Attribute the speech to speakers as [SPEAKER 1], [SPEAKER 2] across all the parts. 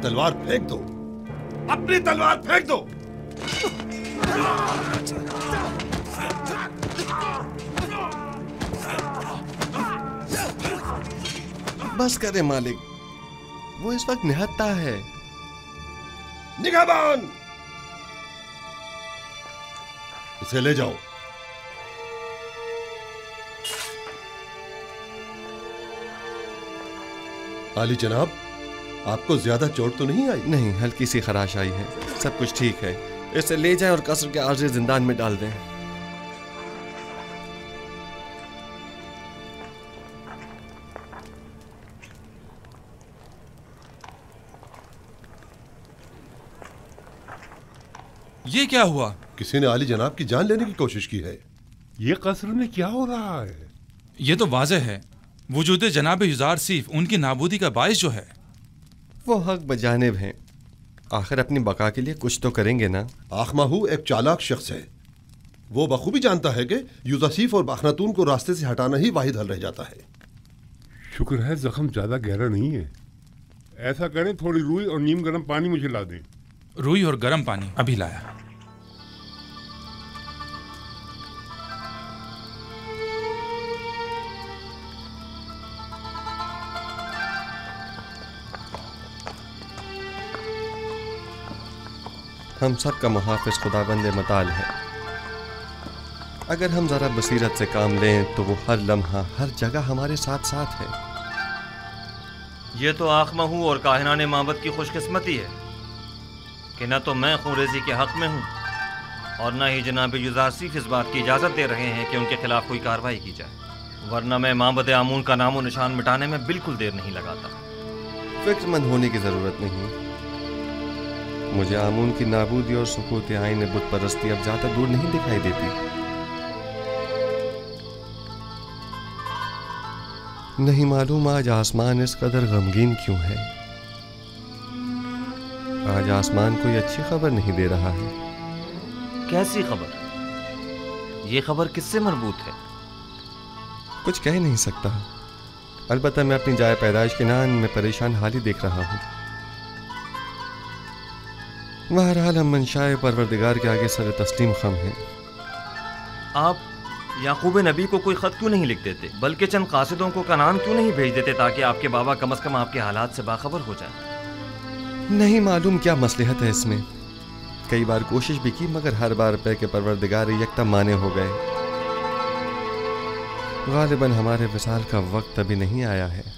[SPEAKER 1] तलवार फेंक दो, अपनी तलवार फेंक दो।
[SPEAKER 2] बस करे मालिक, वो इस वक्त निहत्ता है।
[SPEAKER 1] निगाहबान, इसे ले जाओ। आली जनाब, आपको ज्यादा चोट तो नहीं आई?
[SPEAKER 2] नहीं, हल्की सी खराश आई है, सब कुछ ठीक है। इसे ले जाएं और कसर के आर्जी जिंदान में डाल दें।
[SPEAKER 3] ये क्या हुआ?
[SPEAKER 1] किसी ने आली जनाब की जान लेने की कोशिश की है।
[SPEAKER 4] ये कसर में क्या हो रहा है?
[SPEAKER 3] ये तो वाज़ेह है, वजूद जनाब युज़ार सीफ उनकी नाबूदी का बाइस जो है।
[SPEAKER 2] वो हक बजानिब हैं, आखिर अपनी बका के लिए कुछ तो करेंगे ना।
[SPEAKER 1] आखमाहू एक चालाक शख्स है, वो बखूबी जानता है कि यूजासीफ और बाखनातून को रास्ते से हटाना ही वाहिद हल रह जाता है।
[SPEAKER 4] शुक्र है जख्म ज्यादा गहरा नहीं है। ऐसा करें, थोड़ी रूई और नीम गर्म पानी मुझे ला दें।
[SPEAKER 3] रूई और गर्म पानी अभी लाया।
[SPEAKER 2] हम सब का मुहाफिज खुदाबंद मताल है। अगर हम जरा बसीरत से काम लें तो वो हर लम्हा हर जगह हमारे साथ साथ है।
[SPEAKER 5] ये तो आखमहू और काहिनाने माबद की खुशकिस्मती है कि न तो मैं खूरेजी के हक में हूँ और न ही जनाब युज़ासीफ इस बात की इजाज़त दे रहे हैं कि उनके खिलाफ कोई कार्रवाई की जाए, वरना मैं माबद आमून का नामो निशान मिटाने में बिल्कुल देर नहीं लगाता।
[SPEAKER 2] फिक्रमंद होने की ज़रूरत नहीं। मुझे आमून की नाबूदी और सुकूत आइन बुत परस्ती अब ज्यादा दूर नहीं दिखाई देती। नहीं मालूम आज आसमान इस कदर गमगीन क्यों है। आज आसमान कोई अच्छी खबर नहीं दे रहा है।
[SPEAKER 5] कैसी खबर? ये खबर किससे मरबूत है?
[SPEAKER 2] कुछ कह नहीं सकता, अलबत्ता मैं अपनी जाए पैदाइश के नान में परेशान हाल ही देख रहा हूँ। बहरहाल हम मंशाए परवरदिगार के आगे सर तस्लीम खम हैं।
[SPEAKER 5] आप याकूब नबी को कोई ख़त क्यों नहीं लिख देते, बल्कि चंद कासिदों को कनान क्यों नहीं भेज देते ताकि आपके बाबा कम अज़ कम आपके हालात से बाखबर हो जाए?
[SPEAKER 2] नहीं मालूम क्या मसलहत है इसमें। कई बार कोशिश भी की मगर हर बार पे के परवरदिगार यकता माने हो गए। गालिबन हमारे विसाल का वक्त अभी नहीं आया है।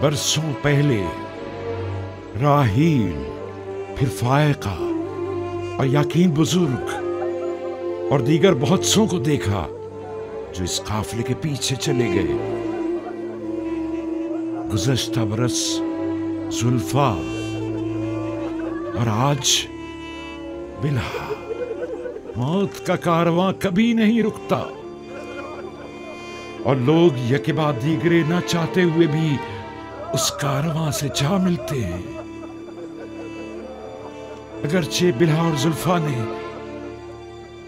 [SPEAKER 6] बरसों पहले राहील, फिर फायका और याकीन बुजुर्ग और दीगर बहुत सौ को देखा जो इस काफिले के पीछे चले गए। गुज़श्ता बरस जुल्फा और आज बिल्हा। मौत का कारवां कभी नहीं रुकता और लोग यके बाद दीगरे न चाहते हुए भी उस कारवां से जा मिलते हैं। अगरचे बिल्हा और जुल्फा ने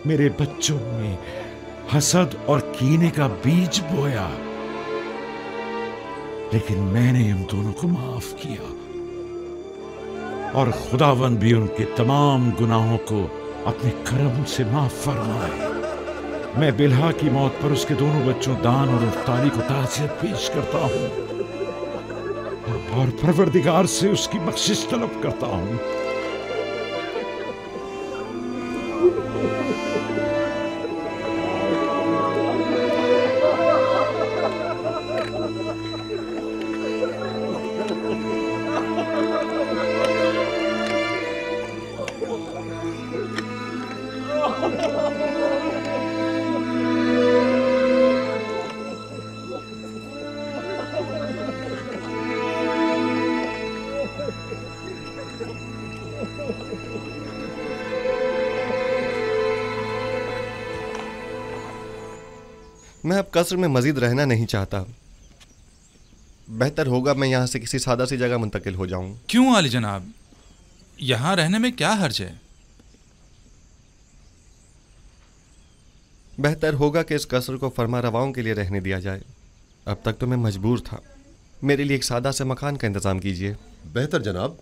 [SPEAKER 6] मेरे बच्चों में हसद और कीने का बीज बोया, लेकिन मैंने उन दोनों को माफ किया और खुदावंद भी उनके तमाम गुनाहों को अपने करम से माफ फरमाए। मैं बिल्हा की मौत पर उसके दोनों बच्चों दान और इफ्तारी को ताज़ियत पेश करता हूँ और परवरदिगार से उसकी बख्शिश तलब करता हूँ।
[SPEAKER 2] मैं अब कसर में मजीद रहना नहीं चाहता। बेहतर होगा मैं यहाँ से किसी सादा सी जगह मुंतकिल हो जाऊं।
[SPEAKER 3] क्यों आली जनाब, यहाँ रहने में क्या हर्ज है?
[SPEAKER 2] बेहतर होगा कि इस कसर को फरमा रवाओं के लिए रहने दिया जाए। अब तक तो मैं मजबूर था। मेरे लिए एक सादा से मकान का इंतज़ाम कीजिए।
[SPEAKER 1] बेहतर जनाब,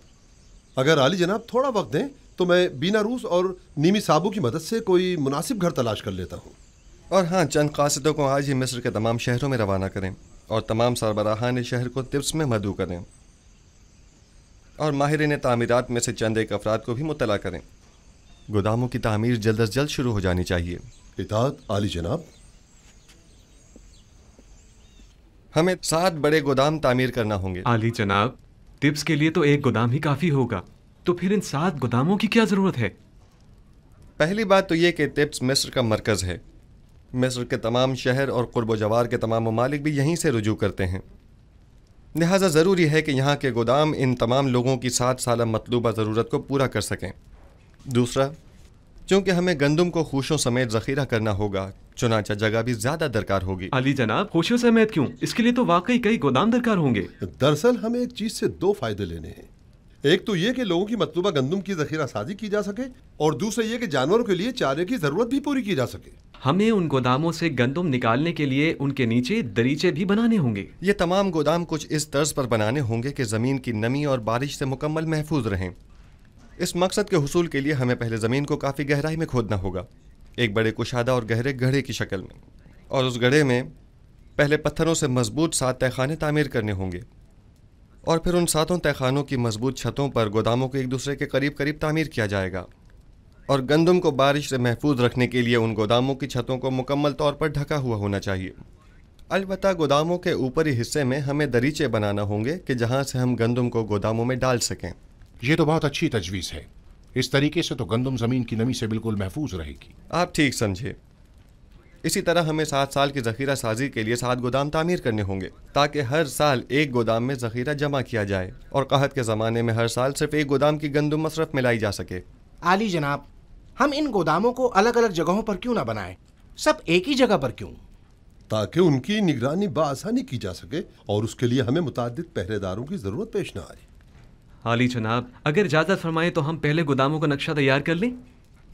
[SPEAKER 1] अगर आली जनाब थोड़ा वक्त दें तो मैं बीना रूस और नीमी साबू की मदद से कोई मुनासिब घर तलाश कर लेता हूँ।
[SPEAKER 2] और हाँ, चंद कासिदों को आज ही मिस्र के तमाम शहरों में रवाना करें और तमाम सरबराहान शहर को तिब्स में मदऊ करें और माहिरीन तामीरात में से चंद एक अफराद को भी मुतला करें। गोदामों की तामीर जल्द अज जल्द शुरू हो जानी चाहिए।
[SPEAKER 1] इताअत आली जनाब।
[SPEAKER 2] हमें 7 बड़े गोदाम तामीर करना होंगे।
[SPEAKER 7] आली जनाब, तिब्स के लिए तो एक गोदाम ही काफ़ी होगा, तो फिर इन 7 गोदामों की क्या ज़रूरत है?
[SPEAKER 2] पहली बात तो ये कि तिब्स मिस्र का मरकज़ है। मिस्र के तमाम शहर और कुर्ब जवार के तमाम ममालिक भी यहीं से रुजू करते हैं। लिहाजा ज़रूरी है कि यहाँ के गोदाम इन तमाम लोगों की 7 साल मतलूबा ज़रूरत को पूरा कर सकें। दूसरा, चूँकि हमें गंदम को खूशों समेत ज़ख़ीरा करना होगा, चुनाचा जगह भी ज़्यादा दरकार होगी।
[SPEAKER 7] अली जनाब, खुशियों समेत क्यों? इसके लिए तो वाकई कई गोदाम दरकार होंगे।
[SPEAKER 1] दरअसल हमें एक चीज़ से 2 फ़ायदे लेने हैं। एक तो ये कि लोगों की मतलूबा गंदम की ज़ख़ीरा साजी की जा सके और दूसरा ये कि जानवरों के लिए चारे की ज़रूरत भी पूरी की जा सके।
[SPEAKER 7] हमें उन गोदामों से गंदम निकालने के लिए उनके नीचे दरीचे भी बनाने होंगे।
[SPEAKER 2] ये तमाम गोदाम कुछ इस तर्ज पर बनाने होंगे कि ज़मीन की नमी और बारिश से मुकम्मल महफूज रहें। इस मकसद के हुसूल के लिए हमें पहले ज़मीन को काफ़ी गहराई में खोदना होगा, एक बड़े कुशादा और गहरे गड्ढे की शक्ल में, और उस गड्ढे में पहले पत्थरों से मजबूत 7 तहखाने तामीर करने होंगे और फिर उन 7 तहखानों की मजबूत छतों पर गोदामों को एक दूसरे के करीब करीब तामीर किया जाएगा। और गंदम को बारिश से महफूज रखने के लिए उन गोदामों की छतों को मुकम्मल तौर पर ढका हुआ होना चाहिए। अलबत्ता गोदामों के ऊपरी हिस्से में हमें दरीचे बनाना होंगे कि जहाँ से हम गंदम को गोदामों में डाल सकें।
[SPEAKER 8] ये तो बहुत अच्छी तजवीज़ है। इस तरीके से तो गंदम ज़मीन की नमी से बिल्कुल महफूज रहेगी।
[SPEAKER 2] आप ठीक समझे। इसी तरह हमें 7 साल की ज़ख़ीरा साजी के लिए 7 गोदाम तामीर करने होंगे ताकि हर साल एक गोदाम में ज़ख़ीरा जमा किया जाए और कहत के ज़माने में हर साल सिर्फ एक गोदाम की गंदम मसरफ में लाई जा सके।
[SPEAKER 9] आली जनाब, हम इन गोदामों को अलग अलग जगहों पर क्यों ना बनाएं? सब एक ही जगह पर क्यों?
[SPEAKER 1] ताकि उनकी निगरानी बासानी की जा सके और उसके लिए हमें मुताद्दिद पहरेदारों की ज़रूरत पेश ना आए।
[SPEAKER 7] आली जनाब, अगर इजाज़त फरमाएं तो हम पहले गोदामों का नक्शा तैयार कर लें।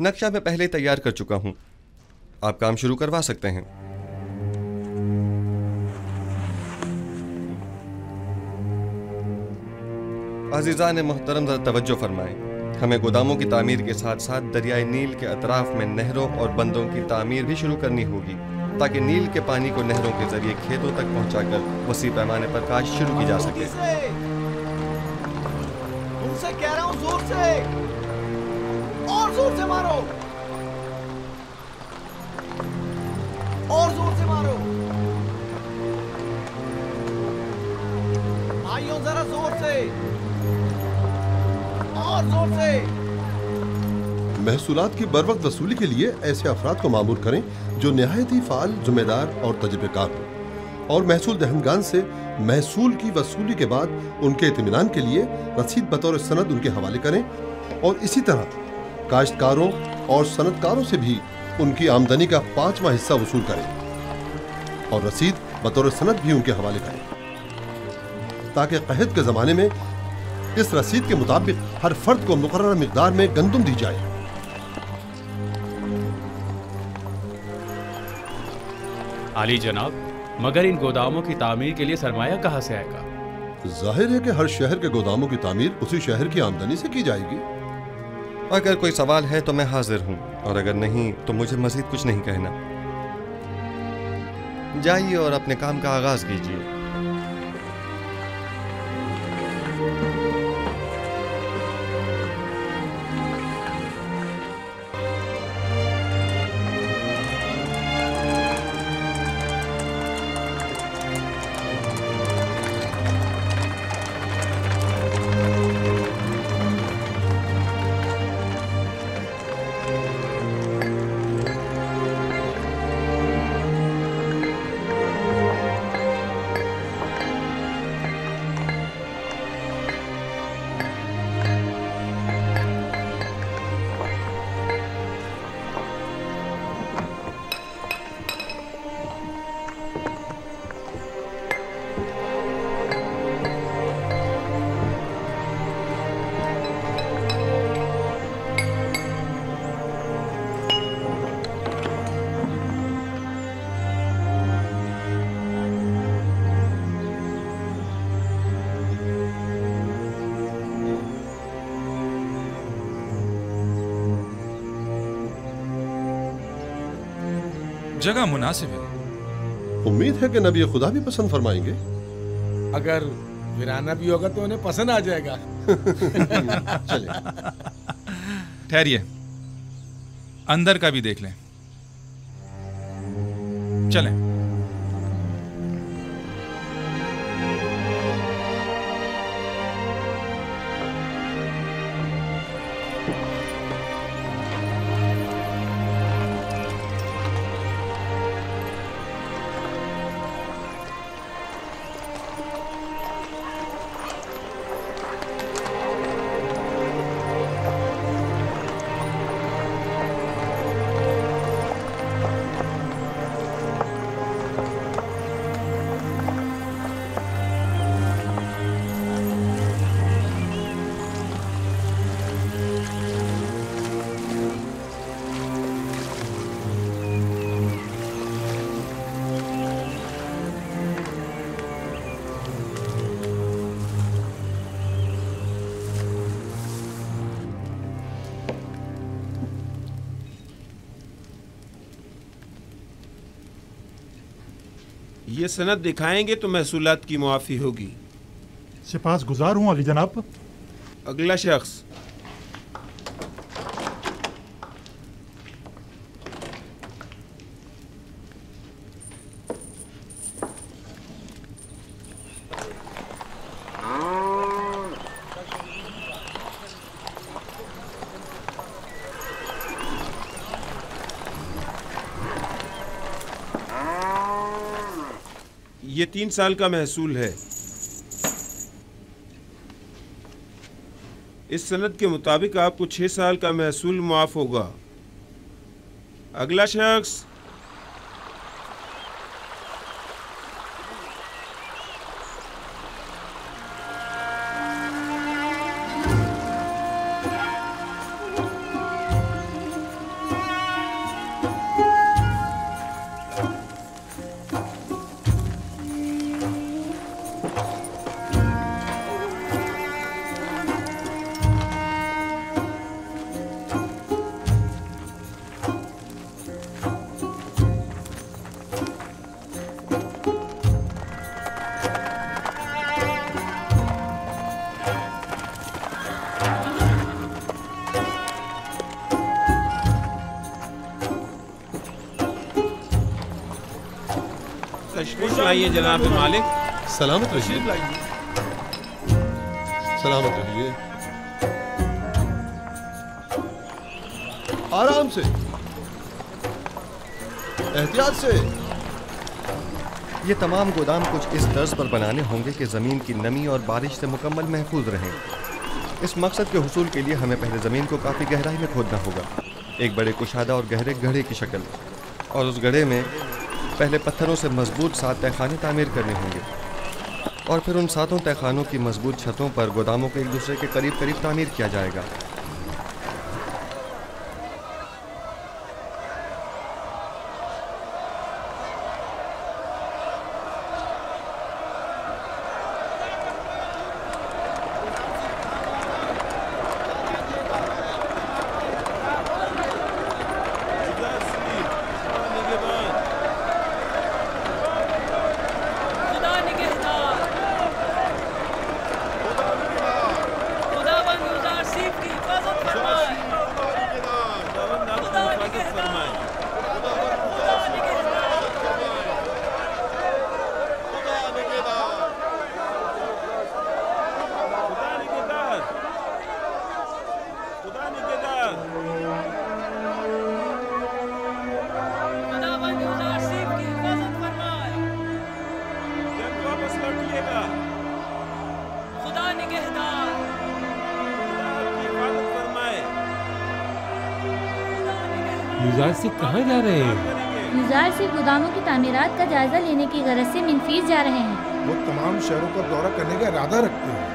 [SPEAKER 2] नक्शा मैं पहले तैयार कर चुका हूँ, आप काम शुरू करवा सकते हैं। अज़ीज़ान मोहतरम, ज़रा तवज्जो फरमाएं। हमें गोदामों की तामीर के साथ साथ दरियाए नील के अतराफ में नहरों और बंदों की तामीर भी शुरू करनी होगी ताकि नील के पानी को नहरों के जरिए खेतों तक पहुंचाकर वसी पैमाने पर काश्त शुरू की जा सके।
[SPEAKER 9] तुमसे कह रहा हूं, जोर से और जोर से मारो, और जोर से मारो भाइयों, जरा जोर से और जोर से।
[SPEAKER 1] महसूलात की बरवक्त वसूली के लिए ऐसे अफराद को मामूर करें जो नहायत ही फाल, जिम्मेदार और तजुर्बेकार हों और महसूल दहनगान से महसूल की वसूली के बाद उनके इत्मीनान के लिए रसीद बतौर सनद उनके हवाले करें और इसी तरह काश्तकारों और सनदकारों से भी उनकी आमदनी का 5वां हिस्सा वसूल करें और रसीद बतौर सनद भी उनके हवाले करें ताकि क़हत के ज़माने में इस रसीद के मुताबिक हर फर्द को मुकर्रर मिक़दार में गंदम दी जाए।
[SPEAKER 10] आली जनाब, मगर इन गोदामों की तामीर के लिए सरमाया कहाँ से आएगा?
[SPEAKER 1] जाहिर है कि हर शहर के गोदामों की तामीर उसी शहर की आमदनी से की जाएगी।
[SPEAKER 2] अगर कोई सवाल है तो मैं हाजिर हूँ और अगर नहीं तो मुझे मजीद कुछ नहीं कहना। जाइए और अपने काम का आगाज कीजिए।
[SPEAKER 3] जगह मुनासिब है।
[SPEAKER 1] उम्मीद है कि नबी खुदा भी पसंद फरमाएंगे।
[SPEAKER 11] अगर वीराना भी होगा तो उन्हें पसंद आ जाएगा।
[SPEAKER 1] चलिए
[SPEAKER 3] ठहरिए, अंदर का भी देख लें। चलें।
[SPEAKER 12] ये सनद दिखाएंगे तो महसूलात की मुआफ़ी होगी।
[SPEAKER 13] सिपास गुजार हूँ अली जनाब।
[SPEAKER 12] अगला शख्स। ये 3 साल का महसूल है। इस सनद के मुताबिक आपको 6 साल का महसूल मुआफ होगा। अगला शख्स। तशरीफ लाइए जनाब मालिक।
[SPEAKER 1] सलामत रहिए। सलामत रहिए। आराम से, एहतियात से।
[SPEAKER 2] ये तमाम गोदाम कुछ इस तर्ज पर बनाने होंगे कि ज़मीन की नमी और बारिश से मुकम्मल महफूज रहें। इस मकसद के हुसूल के लिए हमें पहले ज़मीन को काफ़ी गहराई में खोदना होगा, एक बड़े कुशादा और गहरे गड्ढे की शक्ल, और उस गड्ढे में पहले पत्थरों से मजबूत 7 तहखाने तामीर करने होंगे, और फिर उन 7 तहखानों की मजबूत छतों पर गोदामों को एक दूसरे के करीब करीब तामीर किया जाएगा।
[SPEAKER 4] युजार सिर्फ कहाँ जा रहे हैं?
[SPEAKER 14] युजार सिर्फ गोदामों की तामीरात का जायजा लेने की गरज से मिनफीस जा रहे हैं।
[SPEAKER 11] वो तमाम शहरों का दौरा करने का इरादा रखते हैं।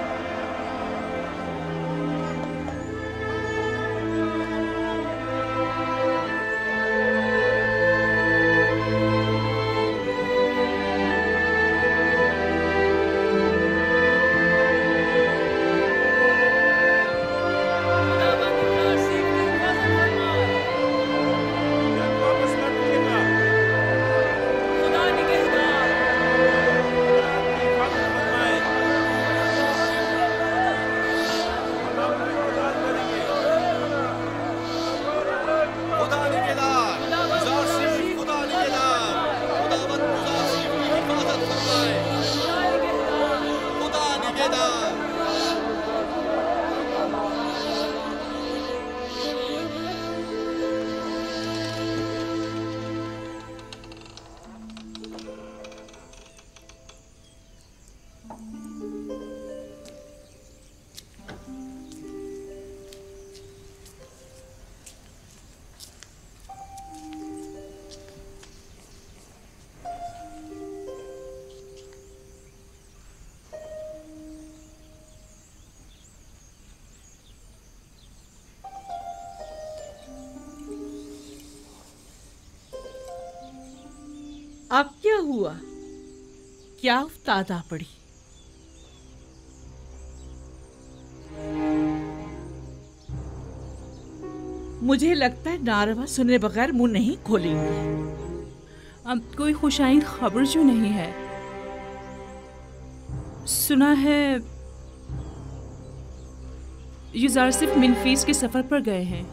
[SPEAKER 15] अब क्या हुआ? क्या उफ्ताद आ पड़ी? मुझे लगता है नारवा सुने बगैर मुंह नहीं खोलेंगे।
[SPEAKER 16] अब कोई खुशाइन खबर जो नहीं है। सुना है युजार सिर्फ मिनफीस के सफर पर गए हैं।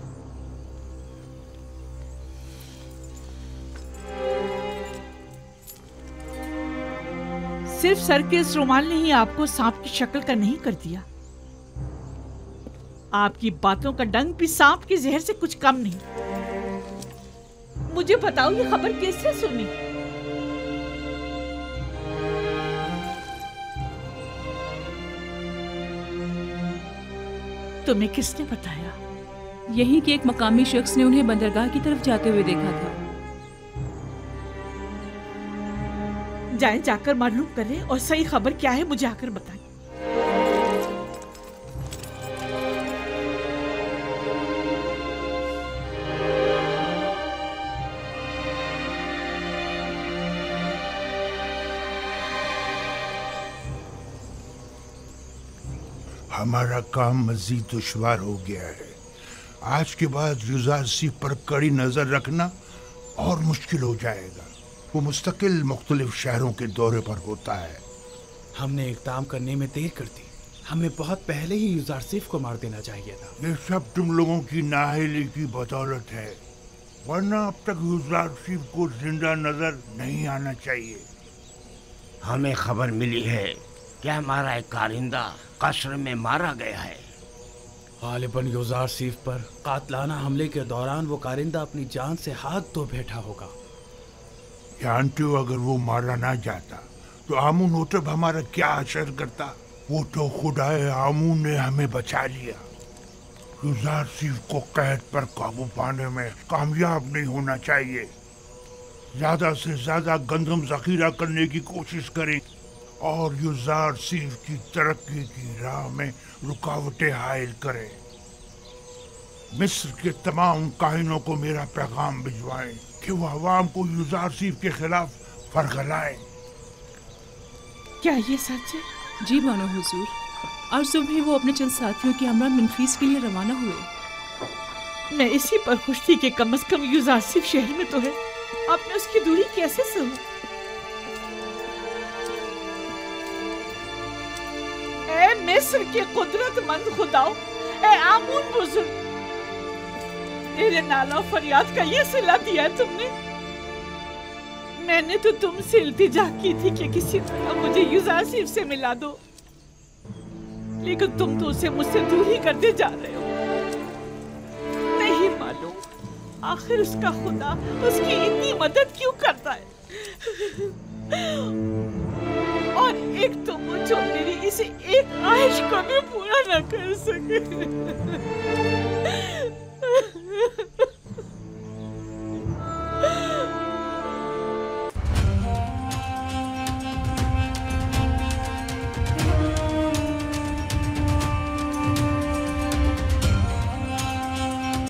[SPEAKER 15] सिर्फ सर के इस रुमाल ने ही आपको सांप की शक्ल का नहीं कर दिया। आपकी बातों का डंक भी सांप के जहर से कुछ कम नहीं। मुझे बताओ ये खबर कैसे सुनी? तुम्हें किसने बताया?
[SPEAKER 16] यही कि एक मकामी शख्स ने उन्हें बंदरगाह की तरफ जाते हुए देखा था।
[SPEAKER 15] जाएं, जाकर मालूम करें और सही खबर क्या है मुझे आकर बताएं।
[SPEAKER 17] हमारा काम मजीद दुश्वार हो गया है। आज के बाद युजार सिर्फ पर कड़ी नजर रखना और मुश्किल हो जाएगा। वो मुस्तकिल मुख्तलिफ शहरों के दौरे पर होता है।
[SPEAKER 11] हमने इक़दाम करने में देर कर दी। हमें बहुत पहले ही युजार सिर्फ को मार देना चाहिए था।
[SPEAKER 17] ये सब तुम लोगों की नाअहली की बदौलत है, वरना अब तक युजार सिर्फ को जिंदा नजर नहीं आना चाहिए।
[SPEAKER 18] हमें खबर मिली है कि हमारा एक कारिंदा कस्र में मारा गया है।
[SPEAKER 11] गालिबन युजार सिर्फ पर कातलाना हमले के दौरान वो कारिंदा अपनी जान से हाथ धो बैठा होगा।
[SPEAKER 17] जानते हो, अगर वो मारा ना जाता तो आमून होतब हमारा क्या असर करता। वो तो खुदाए आमून ने हमें बचा लिया। युजार सिर्फ को कैद पर काबू पाने में कामयाब नहीं होना चाहिए। ज्यादा से ज्यादा गंदम जखीरा करने की कोशिश करें और युजार सिर्फ की तरक्की की राह में रुकावटें हायल करें। मिस्र के तमाम काहिनों को मेरा पैगाम भिजवाएं कि वो अवाम को युजार सिर्फ के खिलाफ फरगलाएं।
[SPEAKER 15] क्या ये सच है?
[SPEAKER 16] जी मानो हुजूर। और सुबह वो अपने चंद साथियों के हमरा मिनफीस के लिए रवाना हुए।
[SPEAKER 15] मैं इसी पर खुश थी कि कम से कम युजार सिर्फ शहर में तो है। आपने उसकी दूरी कैसे सुनी? ए मिस्र के कुदरतमंद खुदाओ, ए आमून बुजुर्ग, तेरे नाला फरियाद का ये सिला दिया है तुमने। मैंने तो तुमसे इल्तिजा की थी कि किसी तरह मुझे युजार सिर्फ से मिला दो, लेकिन तुम तो उसे मुझसे दूर ही करते जा रहे हो। नहीं मालूम आखिर उसका खुदा उसकी इतनी मदद क्यों करता है। और एक तो वो जो मेरी इसे एक ख्वाहिश को भी पूरा न कर सके।